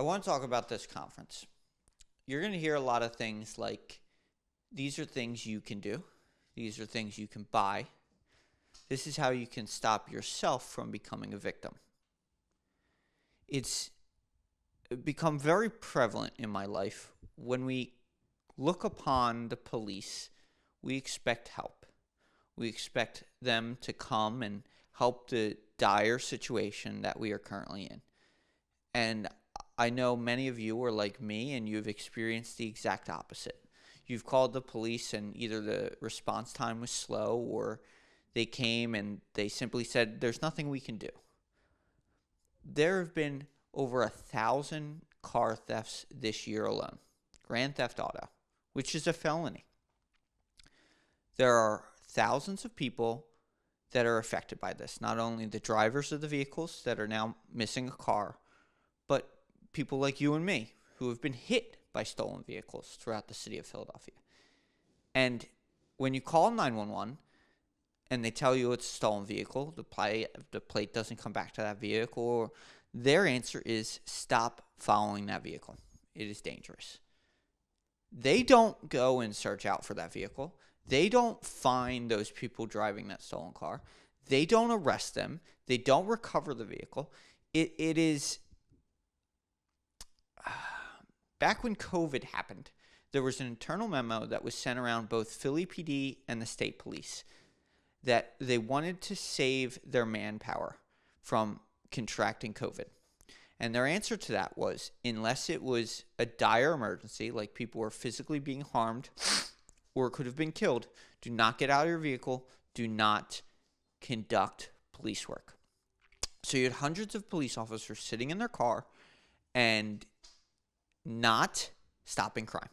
I want to talk about this conference. You're going to hear a lot of things like these are things you can do, these are things you can buy. This is how you can stop yourself from becoming a victim. It's become very prevalent in my life. When we look upon the police, we expect help. We expect them to come and help the dire situation that we are currently in. And I know many of you are like me and you've experienced the exact opposite. You've called the police and either the response time was slow or they came and they simply said, there's nothing we can do. There have been over 1,000 car thefts this year alone. Grand Theft Auto, which is a felony. There are thousands of people that are affected by this. Not only the drivers of the vehicles that are now missing a car, but people like you and me who have been hit by stolen vehicles throughout the city of Philadelphia. And when you call 911 and they tell you it's a stolen vehicle, the plate doesn't come back to that vehicle, or their answer is stop following that vehicle. It is dangerous. They don't go and search out for that vehicle. They don't find those people driving that stolen car. They don't arrest them. They don't recover the vehicle. It is back when COVID happened, there was an internal memo that was sent around both Philly PD and the state police that they wanted to save their manpower from contracting COVID. And their answer to that was, unless it was a dire emergency, like people were physically being harmed or could have been killed, do not get out of your vehicle, do not conduct police work. So you had hundreds of police officers sitting in their car and not stopping crime.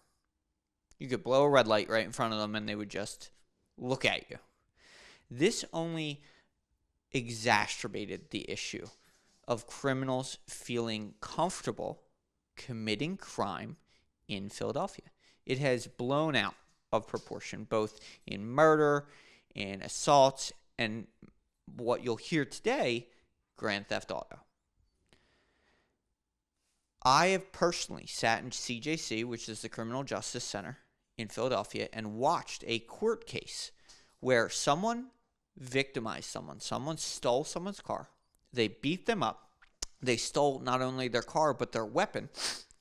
You could blow a red light right in front of them and they would just look at you. This only exacerbated the issue of criminals feeling comfortable committing crime in Philadelphia. It has blown out of proportion, both in murder, in assaults, and what you'll hear today, Grand Theft Auto. I have personally sat in CJC, which is the Criminal Justice Center in Philadelphia, and watched a court case where someone victimized someone. Someone stole someone's car. They beat them up. They stole not only their car, but their weapon.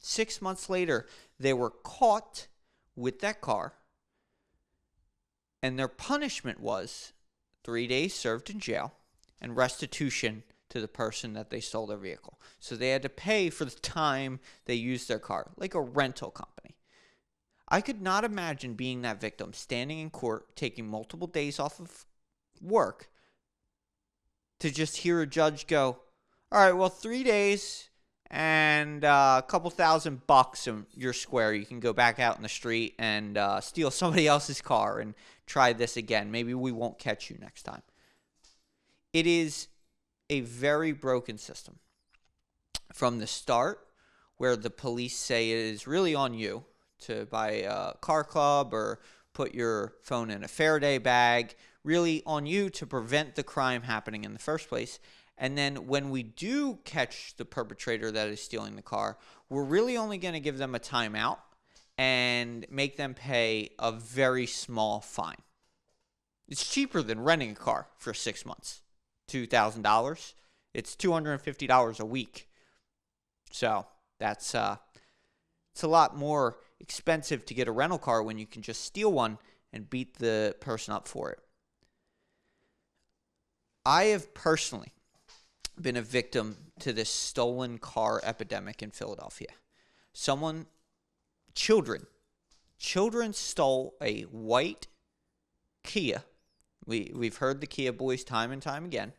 6 months later, they were caught with that car, and their punishment was 3 days served in jail and restitution to the person that they stole their vehicle. So they had to pay for the time they used their car, like a rental company. I could not imagine being that victim, standing in court, taking multiple days off of work, to just hear a judge go, all right, well, 3 days and a couple $1,000 and you're square. You can go back out in the street and steal somebody else's car and try this again. Maybe we won't catch you next time. It is a very broken system. From the start, where the police say it is really on you to buy a car club or put your phone in a Faraday bag, really on you to prevent the crime happening in the first place. And then when we do catch the perpetrator that is stealing the car, we're really only going to give them a timeout and make them pay a very small fine. It's cheaper than renting a car for 6 months. $2,000. It's $250 a week. So that's it's a lot more expensive to get a rental car when you can just steal one and beat the person up for it. I have personally been a victim to this stolen car epidemic in Philadelphia. Children stole a white Kia. We've heard the Kia boys time and time again.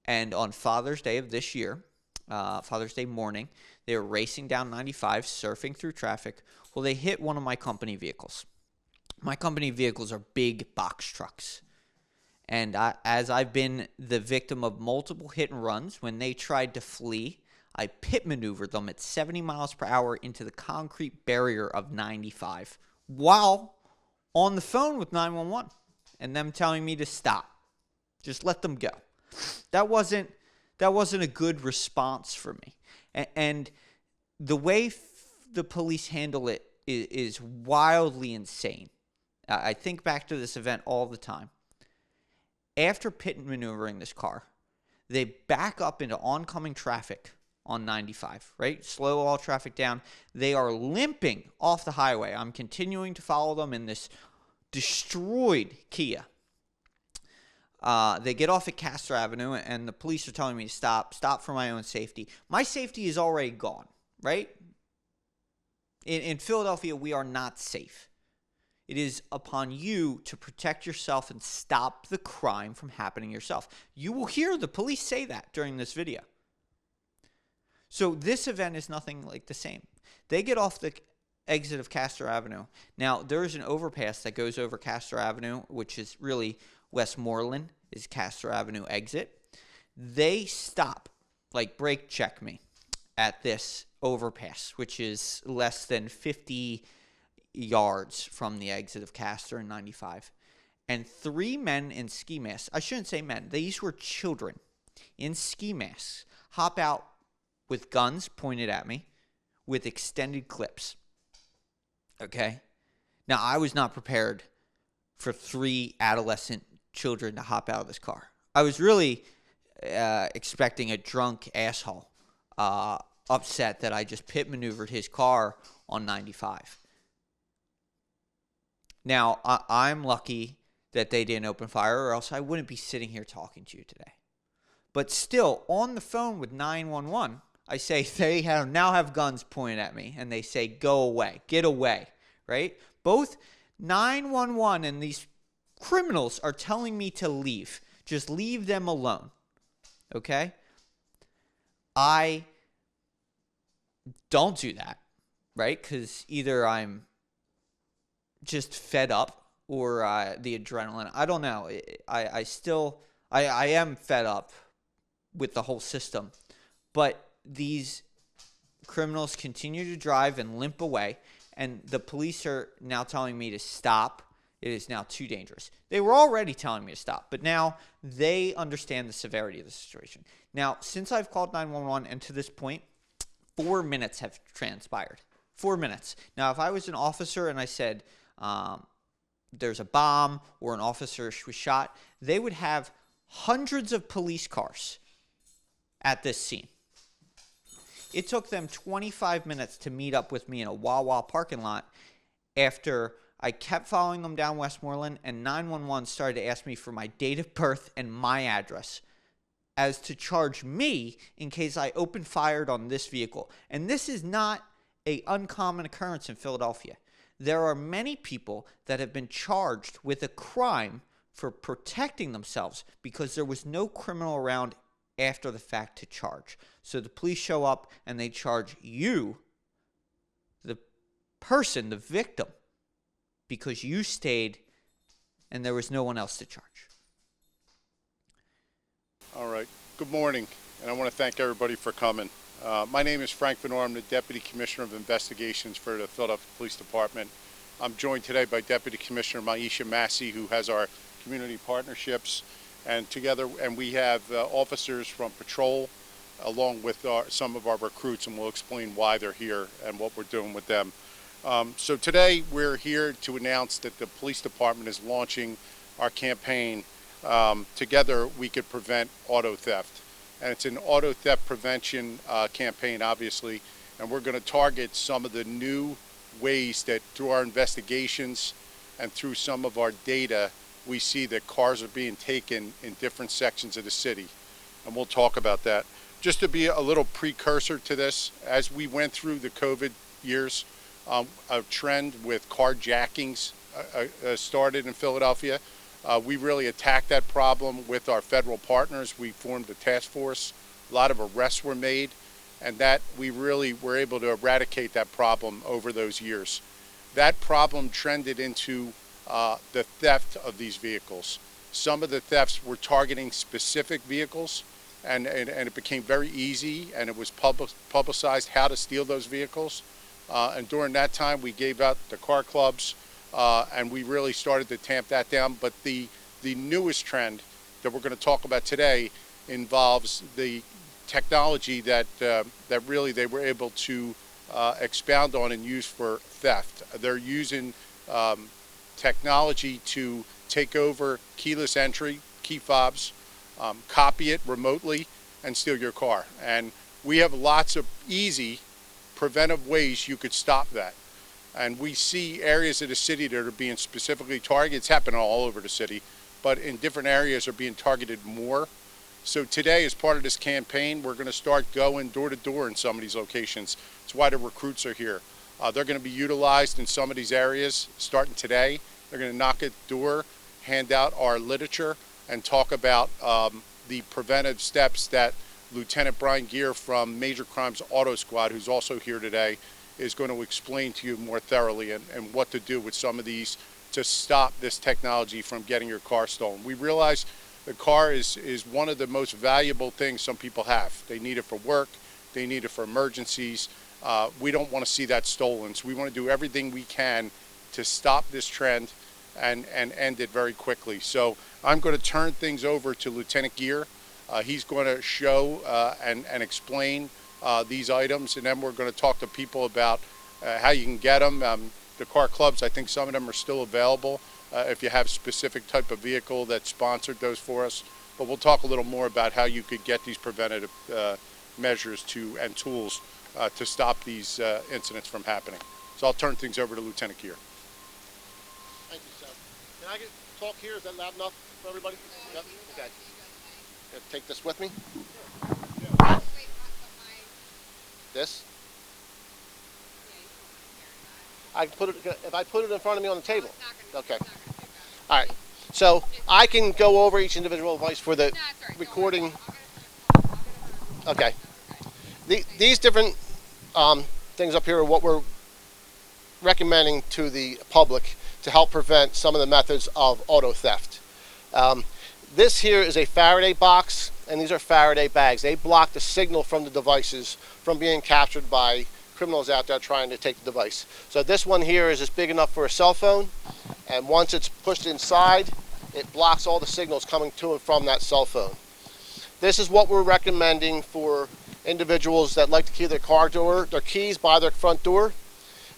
And on Father's Day of this year, Father's Day morning, they were racing down 95, surfing through traffic. Well, they hit one of my company vehicles. My company vehicles are big box trucks. And as I've been the victim of multiple hit and runs, when they tried to flee, I pit maneuvered them at 70 miles per hour into the concrete barrier of 95 while on the phone with 911 and them telling me to stop. Just let them go. That wasn't a good response for me. And the way the police handle it is wildly insane. I think back to this event all the time. After pit maneuvering this car, they back up into oncoming traffic on 95, right? Slow all traffic down. They are limping off the highway. I'm continuing to follow them in this destroyed Kia. They get off at Castor Avenue, and the police are telling me to stop for my own safety. My safety is already gone, right? In Philadelphia, we are not safe. It is upon you to protect yourself and stop the crime from happening yourself. You will hear the police say that during this video. So this event is nothing like the same. They get off the exit of Castor Avenue. Now, there is an overpass that goes over Castor Avenue, which is really Westmoreland is Castor Avenue exit. They stop, like brake check me, at this overpass, which is less than 50 yards from the exit of Castor and 95. And 3 men in ski masks, I shouldn't say men, these were children in ski masks, hop out with guns pointed at me with extended clips. Okay? Now, I was not prepared for 3 adolescent children to hop out of this car. I was really expecting a drunk asshole upset that I just pit maneuvered his car on 95. Now, I'm lucky that they didn't open fire, or else I wouldn't be sitting here talking to you today. But still, on the phone with 911, I say they now have guns pointed at me, and they say, go away, get away, right? Both 911 and these criminals are telling me to leave. Just leave them alone, okay? I don't do that, right? Because either I'm just fed up or the adrenaline. I don't know. I am fed up with the whole system. But these criminals continue to drive and limp away, and the police are now telling me to stop. It is now too dangerous. They were already telling me to stop, but now they understand the severity of the situation. Now, since I've called 911 and to this point, 4 minutes have transpired. 4 minutes. Now, if I was an officer and I said there's a bomb or an officer was shot, they would have hundreds of police cars at this scene. It took them 25 minutes to meet up with me in a Wawa parking lot after I kept following them down Westmoreland, and 911 started to ask me for my date of birth and my address as to charge me in case I opened fire on this vehicle. And this is not an uncommon occurrence in Philadelphia. There are many people that have been charged with a crime for protecting themselves because there was no criminal around after the fact to charge. So the police show up and they charge you, the person, the victim, because you stayed and there was no one else to charge. All right. Good morning, and I want to thank everybody for coming. My name is Frank Venor. I'm the Deputy Commissioner of Investigations for the Philadelphia Police Department. I'm joined today by Deputy Commissioner Maisha Massey, who has our community partnerships, and we have officers from patrol along with some of our recruits, and we'll explain why they're here and what we're doing with them. So today we're here to announce that the police department is launching our campaign, Together We Could Prevent Auto Theft. And it's an auto theft prevention campaign, obviously, and we're going to target some of the new ways that through our investigations and through some of our data, we see that cars are being taken in different sections of the city. And we'll talk about that. Just to be a little precursor to this, as we went through the COVID years, a trend with carjackings started in Philadelphia. We really attacked that problem with our federal partners. We formed a task force. A lot of arrests were made, and that we really were able to eradicate that problem over those years. That problem trended into the theft of these vehicles. Some of the thefts were targeting specific vehicles, and it became very easy, and it was publicized how to steal those vehicles. And during that time, we gave out the car clubs, and we really started to tamp that down. But the newest trend that we're going to talk about today involves the technology that really they were able to expound on and use for theft. They're using technology to take over keyless entry, key fobs, copy it remotely, and steal your car. And we have lots of easy preventive ways you could stop that. And we see areas of the city that are being specifically targeted. It's happening all over the city, but in different areas are being targeted more. So today, as part of this campaign, we're going to start going door to door in some of these locations. That's why the recruits are here. They're going to be utilized in some of these areas starting today. They're going to knock at the door, hand out our literature, and talk about the preventive steps that Lieutenant Brian Gear from Major Crimes Auto Squad, who's also here today, is going to explain to you more thoroughly and what to do with some of these to stop this technology from getting your car stolen. We realize the car is one of the most valuable things some people have. They need it for work, they need it for emergencies. We don't want to see that stolen, so we want to do everything we can to stop this trend and end it very quickly. So I'm going to turn things over to Lieutenant Gear. He's going to show and explain these items, and then we're going to talk to people about how you can get them. The car clubs, I think some of them are still available if you have a specific type of vehicle that sponsored those for us. But we'll talk a little more about how you could get these preventative measures and tools to stop these incidents from happening. So I'll turn things over to Lieutenant Gear. Thank you, sir. Can I talk here? Is that loud enough for everybody? Yep. Okay. Gonna take this with me. This. I can put it if I put it in front of me on the table. Okay. All right. So I can go over each individual device for the recording. Okay. These different things up here are what we're recommending to the public to help prevent some of the methods of auto theft. This here is a Faraday box, and these are Faraday bags. They block the signal from the devices from being captured by criminals out there trying to take the device. So this one here is just big enough for a cell phone, and once it's pushed inside, it blocks all the signals coming to and from that cell phone. This is what we're recommending for individuals that like to key their car door, their keys by their front door.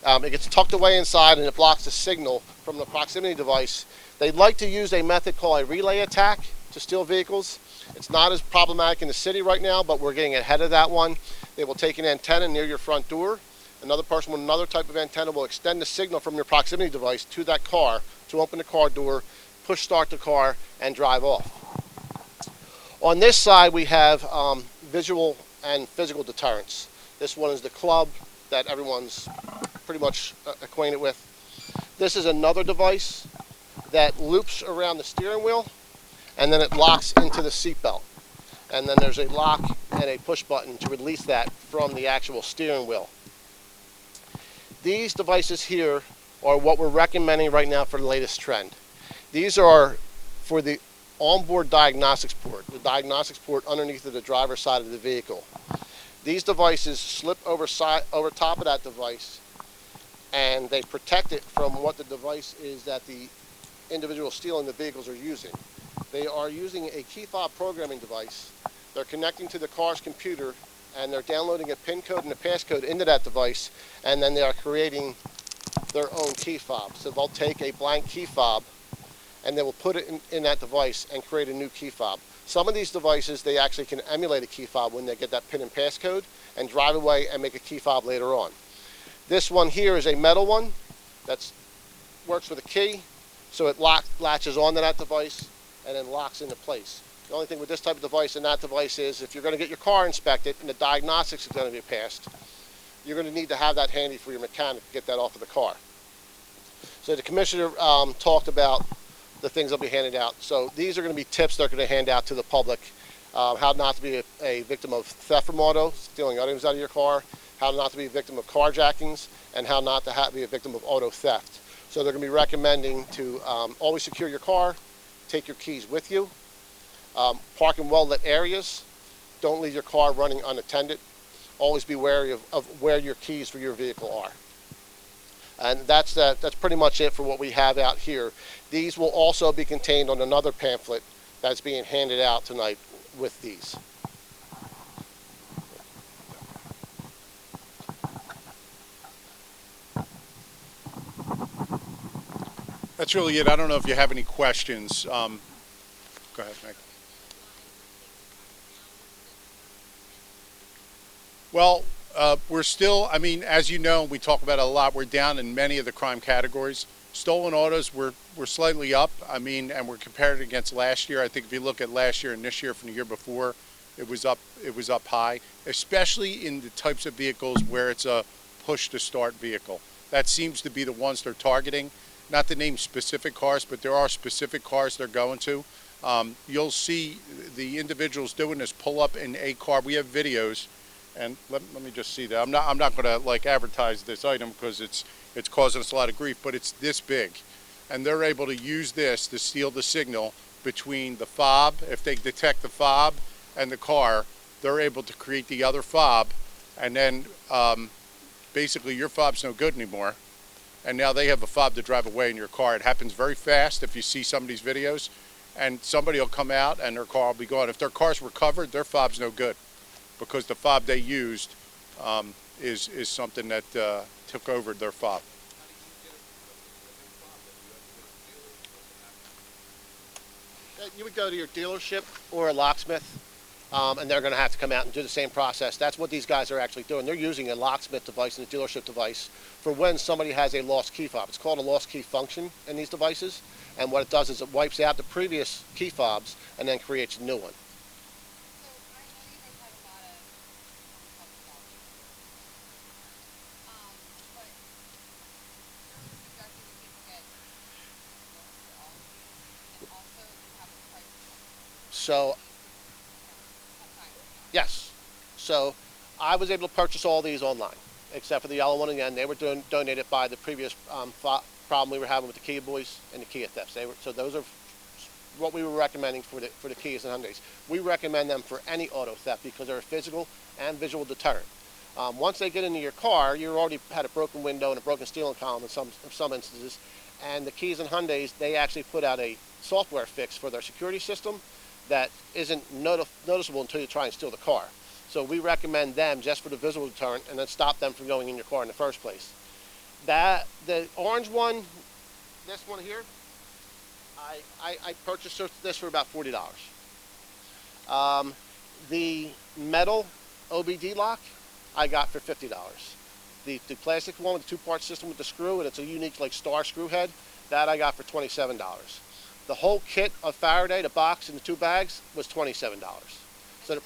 It gets tucked away inside and it blocks the signal from the proximity device. They'd like to use a method called a relay attack to steal vehicles. It's not as problematic in the city right now, but we're getting ahead of that one. They will take an antenna near your front door. Another person with another type of antenna will extend the signal from your proximity device to that car to open the car door, push start the car, and drive off. On this side, we have visual and physical deterrence. This one is the club that everyone's pretty much acquainted with. This is another device that loops around the steering wheel, and then it locks into the seatbelt. And then there's a lock and a push button to release that from the actual steering wheel. These devices here are what we're recommending right now for the latest trend. These are for the onboard diagnostics port, the diagnostics port underneath of the driver's side of the vehicle. These devices slip over top of that device, and they protect it from what the device is that the individuals stealing the vehicles are using. They are using a key fob programming device. They're connecting to the car's computer, and they're downloading a PIN code and a passcode into that device, and then they are creating their own key fob. So they'll take a blank key fob, and they will put it in that device and create a new key fob. Some of these devices, they actually can emulate a key fob when they get that PIN and passcode and drive away and make a key fob later on. This one here is a metal one that works with a key, so it latches onto that device and then locks into place. The only thing with this type of device and that device is if you're going to get your car inspected and the diagnostics is going to be passed, you're going to need to have that handy for your mechanic to get that off of the car. So the commissioner talked about the things they'll be handing out. So these are going to be tips they're going to hand out to the public. How not to be a victim of theft from auto, stealing items out of your car, how not to be a victim of carjackings, and how not to be a victim of auto theft. So they're going to be recommending to always secure your car, take your keys with you, park in well-lit areas, don't leave your car running unattended, always be wary of where your keys for your vehicle are. And that's pretty much it for what we have out here. These will also be contained on another pamphlet that's being handed out tonight with these. That's really it. I don't know if you have any questions. Go ahead, Meg. Well, we're still, I mean, as you know, we talk about it a lot, we're down in many of the crime categories. Stolen autos, we're slightly up. I mean, and we're compared against last year. I think if you look at last year and this year from the year before, it was up high, especially in the types of vehicles where it's a push to start vehicle. That seems to be the ones they're targeting. Not to name specific cars, but there are specific cars they're going to. You'll see the individuals doing this pull up in a car. We have videos. And let me just see that. I'm not going to like advertise this item because it's causing us a lot of grief, but it's this big, and they're able to use this to steal the signal between the fob. If they detect the fob and the car, they're able to create the other fob, and then basically your fob's no good anymore, and now they have a fob to drive away in your car. It happens very fast if you see some of these videos, and somebody will come out and their car will be gone. If their car's recovered, their fob's no good, because the fob they used is something that took over their fob. You would go to your dealership or a locksmith, and they're going to have to come out and do the same process. That's what these guys are actually doing. They're using a locksmith device and a dealership device for when somebody has a lost key fob. It's called a lost key function in these devices, and what it does is it wipes out the previous key fobs and then creates a new one. So, yes. So, I was able to purchase all these online, except for the yellow one again. They were donated by the previous problem we were having with the Kia boys and the Kia thefts. So those are what we were recommending for the Kias and Hyundais. We recommend them for any auto theft because they're a physical and visual deterrent. Once they get into your car, you already had a broken window and a broken steering column in some instances. And the Kias and Hyundais, they actually put out a software fix for their security system that isn't noticeable until you try and steal the car. So we recommend them just for the visual deterrent and then stop them from going in your car in the first place. The orange one, this one here, I purchased this for about $40. The metal OBD lock I got for $50. The plastic one with the two-part system with the screw, and it's a unique like star screw head, that I got for $27. The whole kit of Faraday, the box and the 2 bags, was $27. So,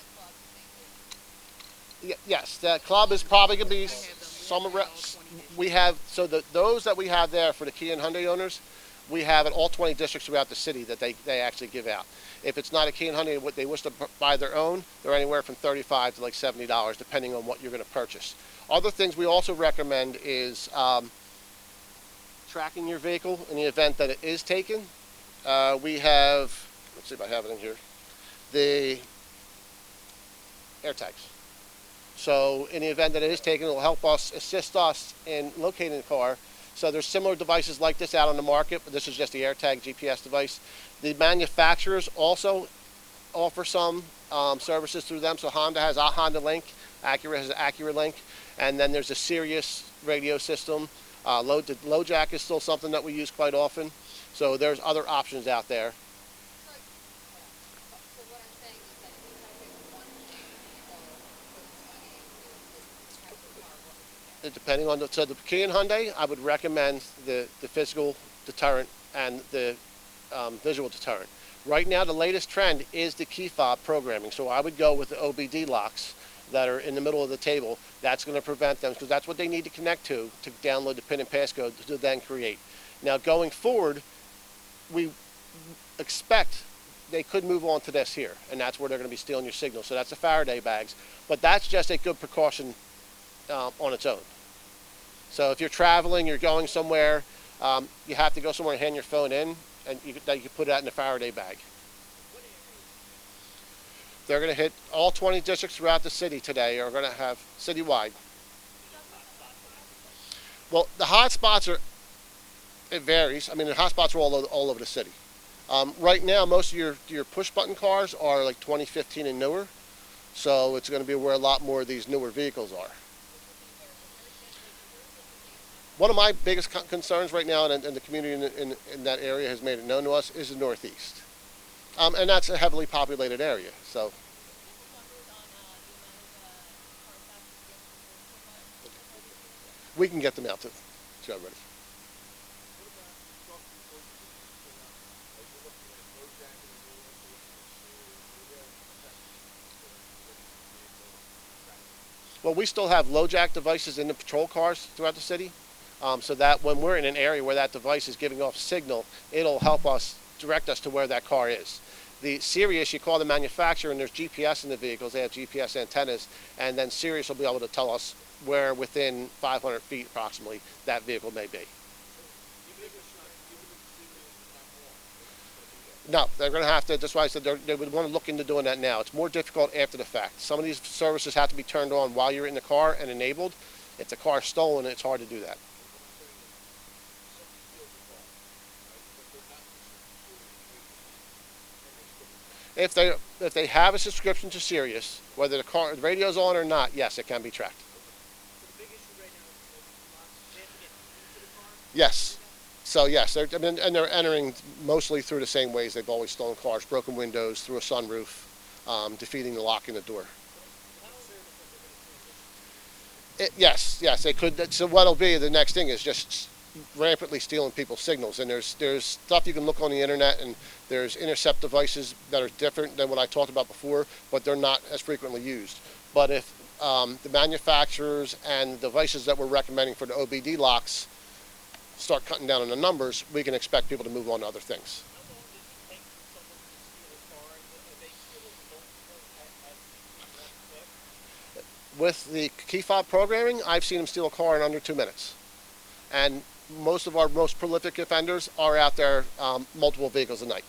yes, the club is probably going to be some. We have those that we have there for the Kia and Hyundai owners, we have in all 20 districts throughout the city that they actually give out. If it's not a Kia and Hyundai, what they wish to buy their own, they're anywhere from $35 to like $70, depending on what you're going to purchase. Other things we also recommend is tracking your vehicle in the event that it is taken. We have, let's see if I have it in here, the AirTags. So in the event that it is taken, it will help us, assist us in locating the car. So there's similar devices like this out on the market, but this is just the AirTag GPS device. The manufacturers also offer some services through them. So Honda has a Honda Link, Acura has an Acura Link, and then there's a Sirius radio system. LoJack is still something that we use quite often. So there's other options out there. Depending on the Kia and Hyundai, I would recommend the physical deterrent and the visual deterrent. Right now, the latest trend is the key fob programming. So I would go with the OBD locks that are in the middle of the table. That's going to prevent them because that's what they need to connect to download the PIN and passcode to then create. Now going forward, we expect they could move on to this here, and that's where they're going to be stealing your signal. So that's the Faraday bags, but that's just a good precaution on its own. So if you're traveling, you're going somewhere, you have to go somewhere and hand your phone in, and you can put it out in the Faraday bag. They're going to hit all 20 districts throughout the city today, are going to have citywide. Well, the hot spots are, it varies. I mean, the hot spots are all over the city. Right now, most of your push button cars are like 2015 and newer. So it's going to be where a lot more of these newer vehicles are. One of my biggest concerns right now, and the community in that area has made it known to us, is the Northeast. And that's a heavily populated area. So we can get them out to everybody. Well, we still have low jack devices in the patrol cars throughout the city, so that when we're in an area where that device is giving off signal, it'll help us direct us to where that car is. The Sirius, you call the manufacturer, and there's GPS in the vehicles. They have GPS antennas, and then Sirius will be able to tell us where within 500 feet approximately that vehicle may be. No, they're going to have to, that's why I said they would want to look into doing that now. It's more difficult after the fact. Some of these services have to be turned on while you're in the car and enabled. If the car's stolen, it's hard to do that. If they have a subscription to Sirius, whether the radio's on or not, yes, it can be tracked. Yes. So yes, they're entering mostly through the same ways they've always stolen cars: broken windows, through a sunroof, defeating the lock in the door. Yes, they could. So what'll be the next thing is just rampantly stealing people's signals. And there's stuff you can look on the internet, and there's intercept devices that are different than what I talked about before, but they're not as frequently used. But if the manufacturers and the devices that we're recommending for the OBD locks start cutting down on the numbers, we can expect people to move on to other things. With the key fob programming, I've seen them steal a car in under 2 minutes. And most of our most prolific offenders are out there multiple vehicles a night.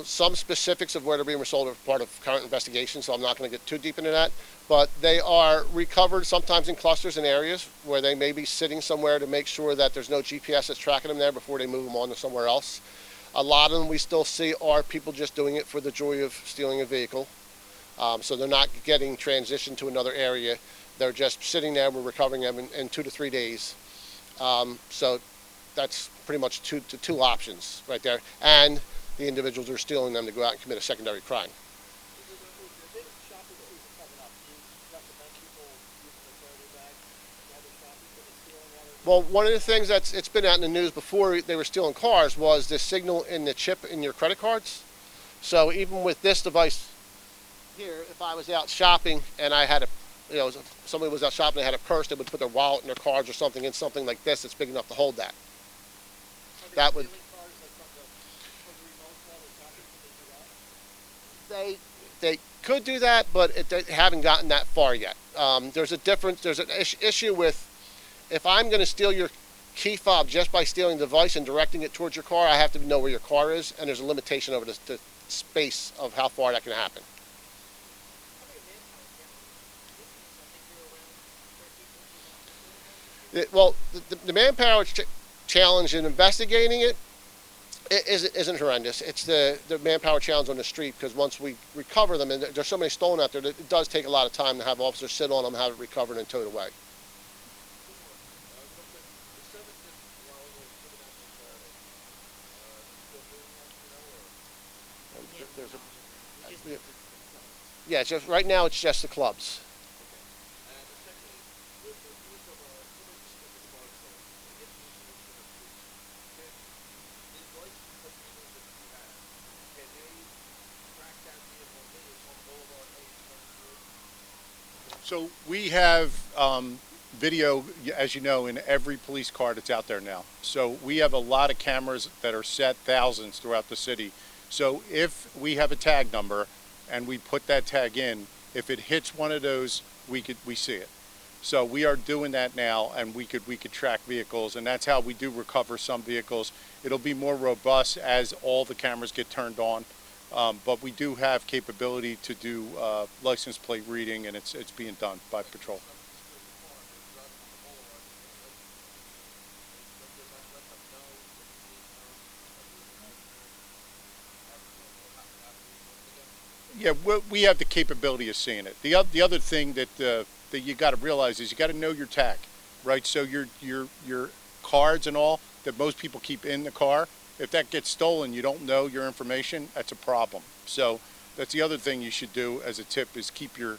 Some specifics of where they're being resold are part of current investigation, so I'm not going to get too deep into that. But they are recovered sometimes in clusters and areas where they may be sitting somewhere to make sure that there's no GPS that's tracking them there before they move them on to somewhere else. A lot of them we still see are people just doing it for the joy of stealing a vehicle. So they're not getting transitioned to another area. They're just sitting there. We're recovering them in 2 to 3 days. So that's pretty much two options right there. And the individuals are stealing them to go out and commit a secondary crime. Well, one of the things it's been out in the news before they were stealing cars was the signal in the chip in your credit cards. So even with this device here, if I was out shopping and I had somebody was out shopping and had a purse, they would put their wallet in their cards or something in something like this that's big enough to hold that. That would. They could do that, but they haven't gotten that far yet. There's a difference. There's an issue with if I'm going to steal your key fob just by stealing the device and directing it towards your car, I have to know where your car is, and there's a limitation over the space of how far that can happen. Well, the manpower challenge in investigating it isn't horrendous. It's the manpower challenge on the street, because once we recover them, and there's so many stolen out there, that it does take a lot of time to have officers sit on them, have it recovered, and towed away. Yeah, just right now it's just the clubs. So we have video, as you know, in every police car that's out there now. So we have a lot of cameras that are set, thousands throughout the city. So if we have a tag number and we put that tag in, if it hits one of those, we see it. So we are doing that now, and we could track vehicles, and that's how we do recover some vehicles. It'll be more robust as all the cameras get turned on. But we do have capability to do license plate reading, and it's being done by patrol. Yeah, we have the capability of seeing it. The other thing that you got to realize is you got to know your tag, right? So your cards and all that most people keep in the car, if that gets stolen, you don't know your information. That's a problem. So that's the other thing you should do as a tip is keep your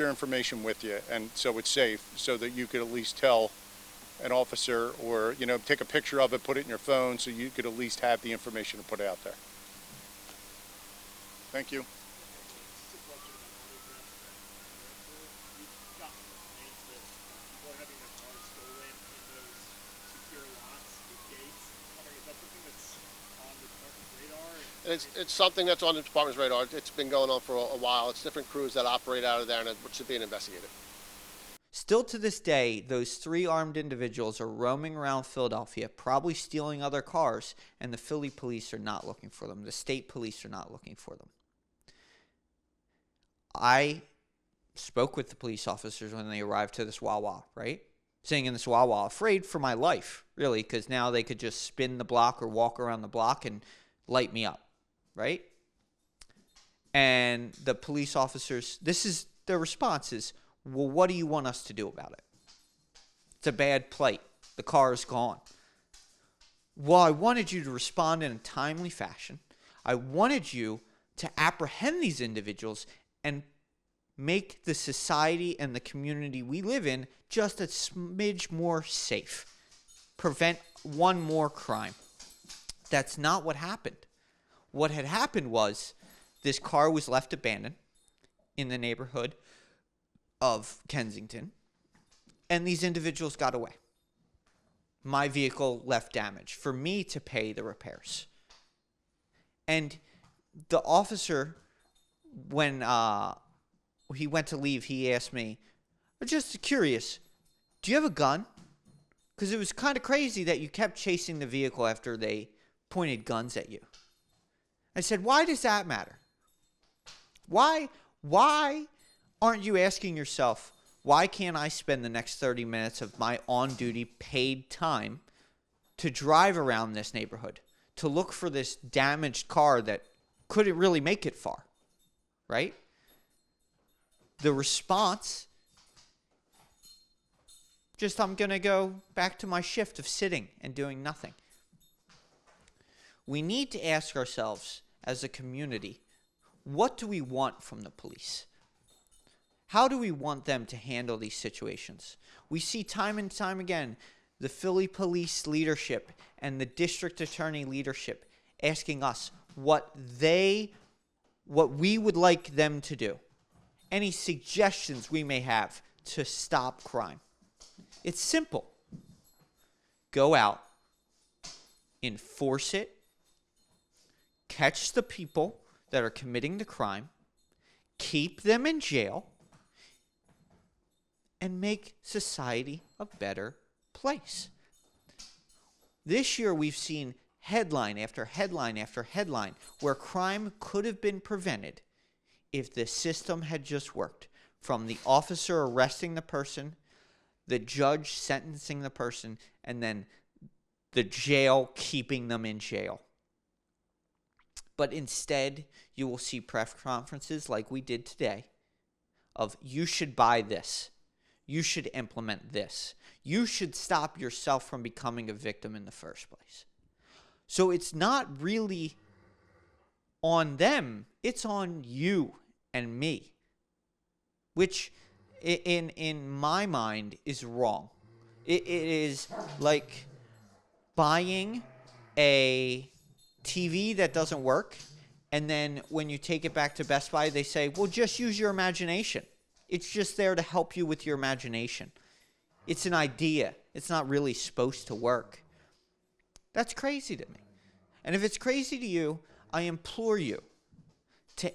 information with you, and so it's safe, so that you could at least tell an officer, or take a picture of it, put it in your phone, so you could at least have the information to put out there. Thank you. It's something that's on the department's radar. It's been going on for a while. It's different crews that operate out of there, and it should be investigated. Still to this day, those 3 armed individuals are roaming around Philadelphia, probably stealing other cars, and the Philly police are not looking for them. The state police are not looking for them. I spoke with the police officers when they arrived to this Wawa, right? Sitting in this Wawa, afraid for my life, really, because now they could just spin the block or walk around the block and light me up, right? And the police officers, this is their response is, well, what do you want us to do about it? It's a bad plight. The car is gone. Well, I wanted you to respond in a timely fashion. I wanted you to apprehend these individuals and make the society and the community we live in just a smidge more safe. Prevent one more crime. That's not what happened. What had happened was this car was left abandoned in the neighborhood of Kensington, and these individuals got away. My vehicle left damaged for me to pay the repairs. And the officer, when he went to leave, he asked me, I'm just curious, do you have a gun? Because it was kind of crazy that you kept chasing the vehicle after they pointed guns at you. I said, why does that matter? Why aren't you asking yourself, why can't I spend the next 30 minutes of my on-duty paid time to drive around this neighborhood, to look for this damaged car that couldn't really make it far, right? The response, just I'm going to go back to my shift of sitting and doing nothing. We need to ask ourselves as a community, what do we want from the police? How do we want them to handle these situations? We see time and time again the Philly police leadership and the district attorney leadership asking us what we would like them to do. Any suggestions we may have to stop crime. It's simple. Go out, enforce it, catch the people that are committing the crime, keep them in jail, and make society a better place. This year we've seen headline after headline after headline where crime could have been prevented if the system had just worked. From the officer arresting the person, the judge sentencing the person, and then the jail keeping them in jail. But instead, you will see press conferences like we did today of you should buy this. You should implement this. You should stop yourself from becoming a victim in the first place. So it's not really on them. It's on you and me, which in my mind is wrong. It is like buying a TV that doesn't work, and then when you take it back to Best Buy, they say, well, just use your imagination. It's just there to help you with your imagination. It's an idea. It's not really supposed to work. That's crazy to me. And if it's crazy to you, I implore you to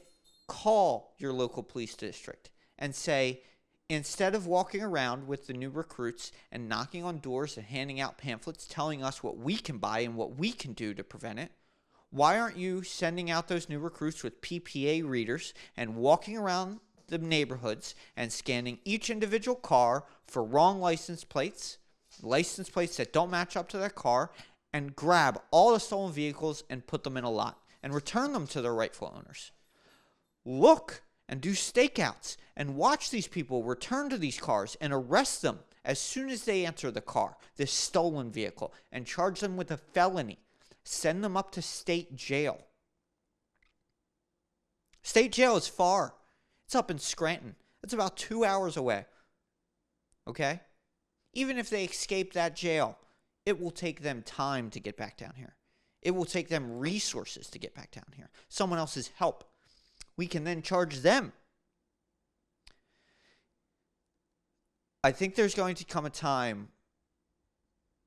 call your local police district and say, instead of walking around with the new recruits and knocking on doors and handing out pamphlets telling us what we can buy and what we can do to prevent it, why aren't you sending out those new recruits with PPA readers and walking around the neighborhoods and scanning each individual car for wrong license plates that don't match up to their car, and grab all the stolen vehicles and put them in a lot and return them to their rightful owners? look and do stakeouts and watch these people return to these cars and arrest them as soon as they enter the car, this stolen vehicle, and charge them with a felony. Send them up to state jail. State jail is far. It's up in Scranton. It's about 2 hours away. Okay? Even if they escape that jail, it will take them time to get back down here. It will take them resources to get back down here. Someone else's help. We can then charge them. I think there's going to come a time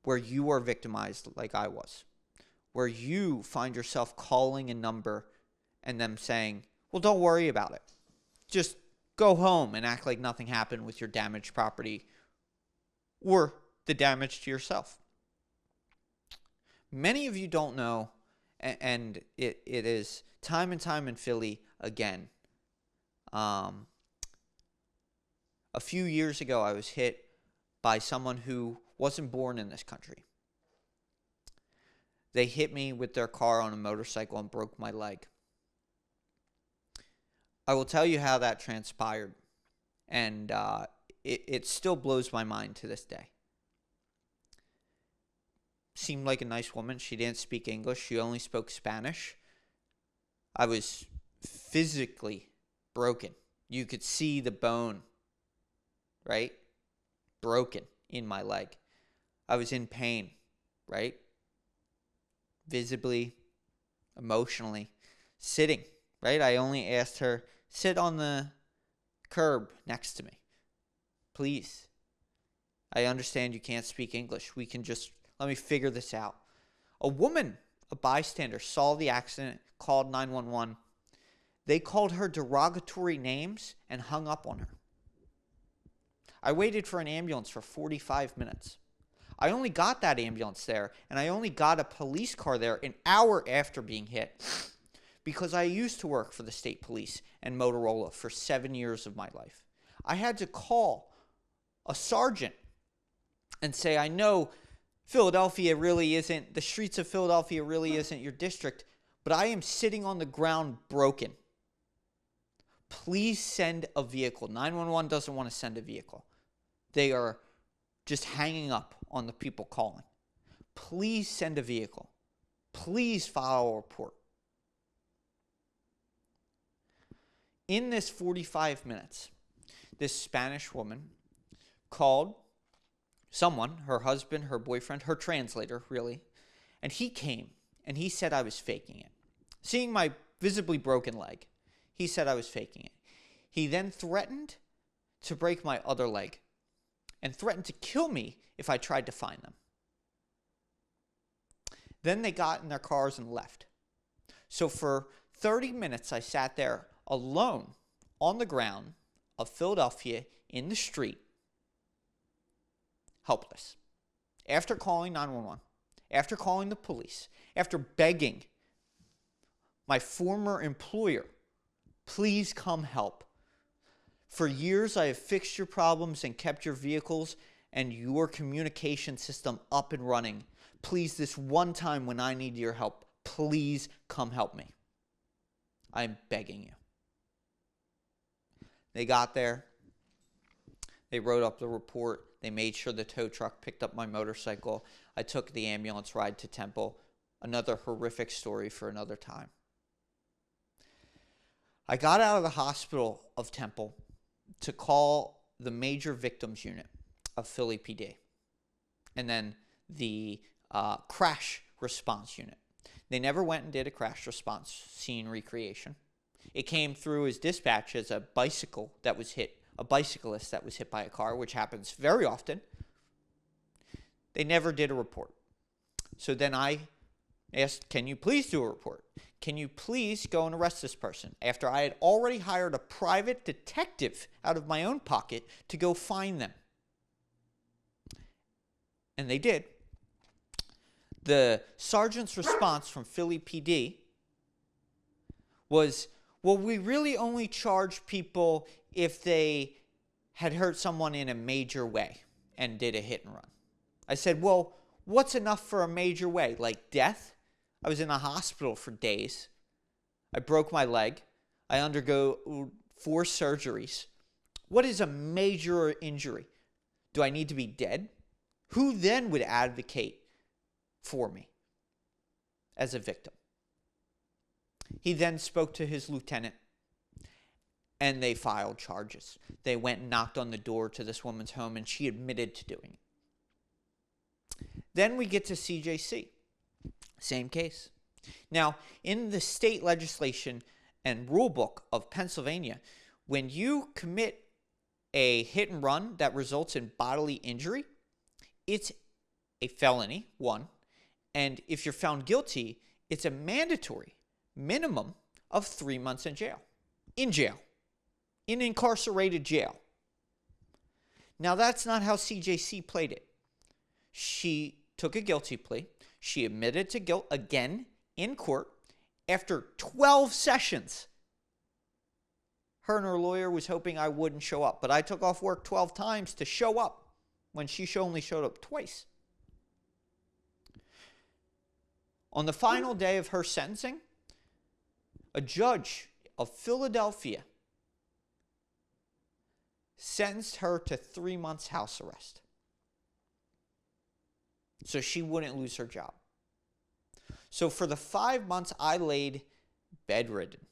where you are victimized like I was. Where you find yourself calling a number and them saying, well, don't worry about it. Just go home and act like nothing happened with your damaged property or the damage to yourself. Many of you don't know, and it is time and time in Philly again. A few years ago, I was hit by someone who wasn't born in this country. They hit me with their car on a motorcycle and broke my leg. I will tell you how that transpired, and it still blows my mind to this day. Seemed like a nice woman. She didn't speak English. She only spoke Spanish. I was physically broken. You could see the bone, right? Broken in my leg. I was in pain, right? Visibly, emotionally, sitting, right? I only asked her, sit on the curb next to me. Please. I understand you can't speak English. We can just, let me figure this out. A woman, a bystander, saw the accident, called 911. They called her derogatory names and hung up on her. I waited for an ambulance for 45 minutes. I only got that ambulance there, and I only got a police car there an hour after being hit, because I used to work for the state police and Motorola for 7 years of my life. I had to call a sergeant and say, I know Philadelphia really isn't, the streets of Philadelphia really isn't your district, but I am sitting on the ground broken. Please send a vehicle. 911 doesn't want to send a vehicle. They are just hanging up on the people calling. Please send a vehicle. Please file a report. In this 45 minutes, this Spanish woman called someone, her husband, her boyfriend, her translator, really, and he came and he said I was faking it. Seeing my visibly broken leg, he said I was faking it. He then threatened to break my other leg and threatened to kill me if I tried to find them. Then they got in their cars and left. So for 30 minutes, I sat there alone on the ground of Philadelphia in the street, helpless. After calling 911, after calling the police, after begging my former employer, please come help. For years, I have fixed your problems and kept your vehicles and your communication system up and running. Please, this one time when I need your help, please come help me. I'm begging you. They got there. They wrote up the report. They made sure the tow truck picked up my motorcycle. I took the ambulance ride to Temple. Another horrific story for another time. I got out of the hospital of Temple to call the major victims unit of Philly PD and then the crash response unit. They never went and did a crash response scene recreation. It came through as dispatch as a bicyclist that was hit by a car, which happens very often. They never did a report. So then I asked, can you please do a report? Can you please go and arrest this person? After I had already hired a private detective out of my own pocket to go find them. And they did. The sergeant's response from Philly PD was, well, we really only charge people if they had hurt someone in a major way and did a hit and run. I said, well, what's enough for a major way? Like death? I was in the hospital for days. I broke my leg. I undergo 4 surgeries. What is a major injury? Do I need to be dead? Who then would advocate for me as a victim? He then spoke to his lieutenant, and they filed charges. They went and knocked on the door to this woman's home, and she admitted to doing it. Then we get to CJC. Same case. Now, in the state legislation and rule book of Pennsylvania, when you commit a hit and run that results in bodily injury, it's a felony, 1. And if you're found guilty, it's a mandatory minimum of 3 months in jail. In incarcerated jail. Now, that's not how CJC played it. She took a guilty plea. She admitted to guilt again in court after 12 sessions. Her and her lawyer was hoping I wouldn't show up, but I took off work 12 times to show up when she only showed up twice. On the final day of her sentencing, a judge of Philadelphia sentenced her to 3 months house arrest so she wouldn't lose her job. So for the 5 months I laid bedridden,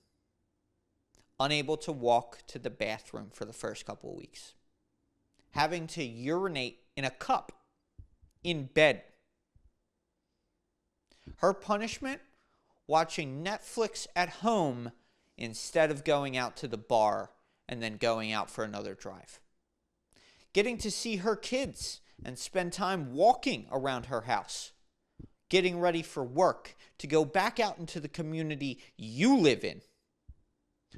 unable to walk to the bathroom for the first couple of weeks, having to urinate in a cup in bed. Her punishment, watching Netflix at home instead of going out to the bar and then going out for another drive. Getting to see her kids and spend time walking around her house. Getting ready for work to go back out into the community you live in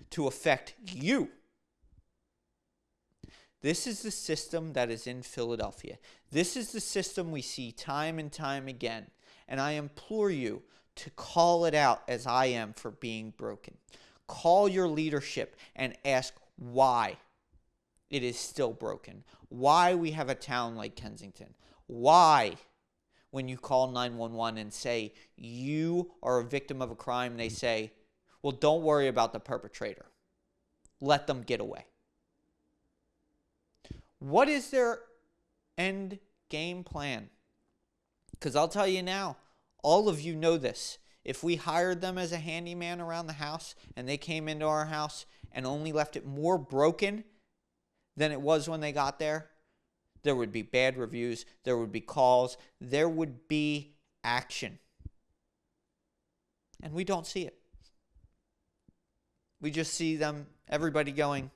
to affect you. This is the system that is in Philadelphia. This is the system we see time and time again. And I implore you to call it out as I am for being broken. Call your leadership and ask why it is still broken. Why we have a town like Kensington. Why, when you call 911 and say you are a victim of a crime, they say, well, don't worry about the perpetrator. Let them get away. What is their end game plan? Because I'll tell you now, all of you know this. If we hired them as a handyman around the house and they came into our house and only left it more broken than it was when they got there, there would be bad reviews, there would be calls, there would be action. And we don't see it. We just see them, everybody going,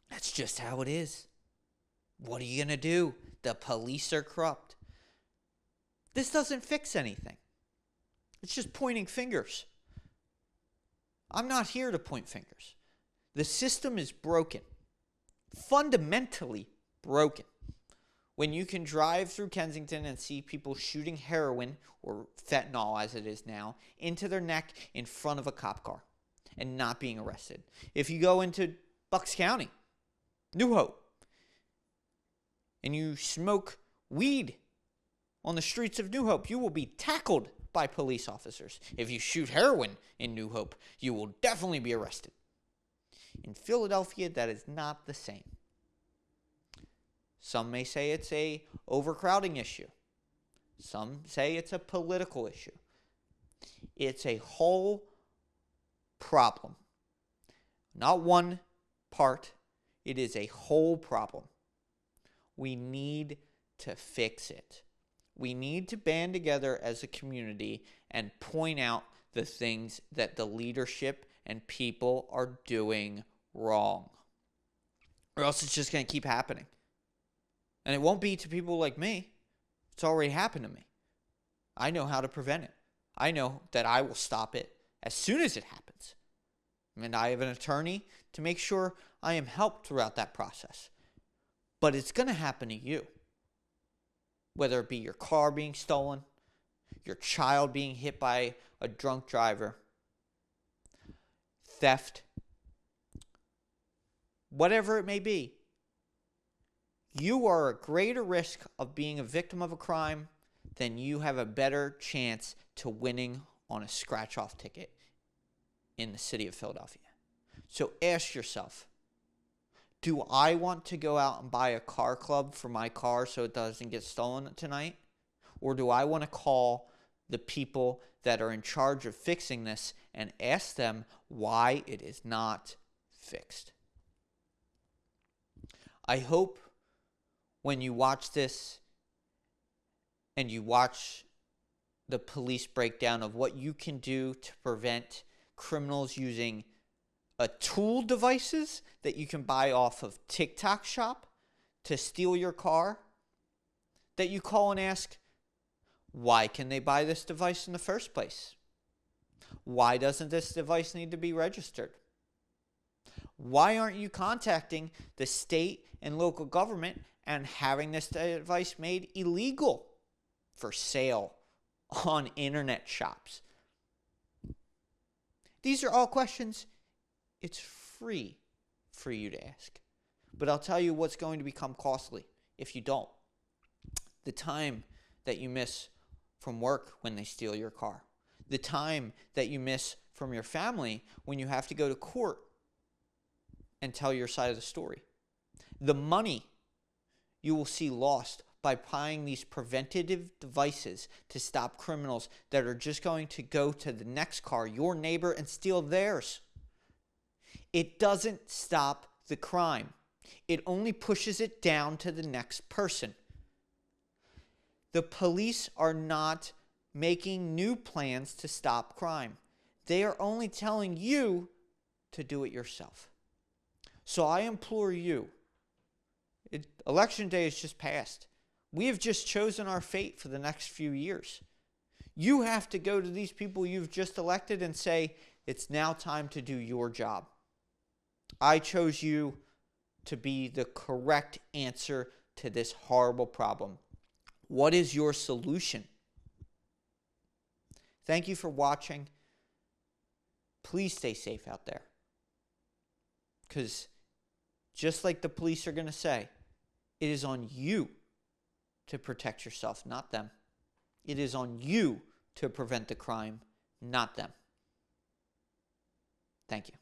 that's just how it is. What are you going to do? The police are corrupt. This doesn't fix anything. It's just pointing fingers. I'm not here to point fingers. The system is broken. Fundamentally broken. When you can drive through Kensington and see people shooting heroin, or fentanyl as it is now, into their neck in front of a cop car and not being arrested. If you go into Bucks County, New Hope, and you smoke weed on the streets of New Hope, you will be tackled by police officers. If you shoot heroin in New Hope, you will definitely be arrested. In Philadelphia, that is not the same. Some may say it's a overcrowding issue. Some say it's a political issue. It's a whole problem. Not one part. It is a whole problem. We need to fix it. We need to band together as a community and point out the things that the leadership and people are doing wrong. Or else it's just going to keep happening. And it won't be to people like me. It's already happened to me. I know how to prevent it. I know that I will stop it as soon as it happens. And I have an attorney to make sure I am helped throughout that process. But it's going to happen to you. Whether it be your car being stolen, your child being hit by a drunk driver, theft, whatever it may be, you are at greater risk of being a victim of a crime than you have a better chance to winning on a scratch-off ticket in the city of Philadelphia. So ask yourself, do I want to go out and buy a car club for my car so it doesn't get stolen tonight? Or do I want to call the people that are in charge of fixing this and ask them why it is not fixed? I hope when you watch this and you watch the police breakdown of what you can do to prevent criminals using tool devices that you can buy off of TikTok Shop to steal your car, that you call and ask, why can they buy this device in the first place? Why doesn't this device need to be registered? Why aren't you contacting the state and local government and having this device made illegal for sale on internet shops? These are all questions it's free for you to ask. But I'll tell you what's going to become costly if you don't. The time that you miss from work when they steal your car. The time that you miss from your family when you have to go to court and tell your side of the story. The money you will see lost by buying these preventative devices to stop criminals that are just going to go to the next car, your neighbor, and steal theirs. It doesn't stop the crime. It only pushes it down to the next person. The police are not making new plans to stop crime. They are only telling you to do it yourself. So I implore you, Election Day has just passed. We have just chosen our fate for the next few years. You have to go to these people you've just elected and say, it's now time to do your job. I chose you to be the correct answer to this horrible problem. What is your solution? Thank you for watching. Please stay safe out there. Because just like the police are going to say, it is on you to protect yourself, not them. It is on you to prevent the crime, not them. Thank you.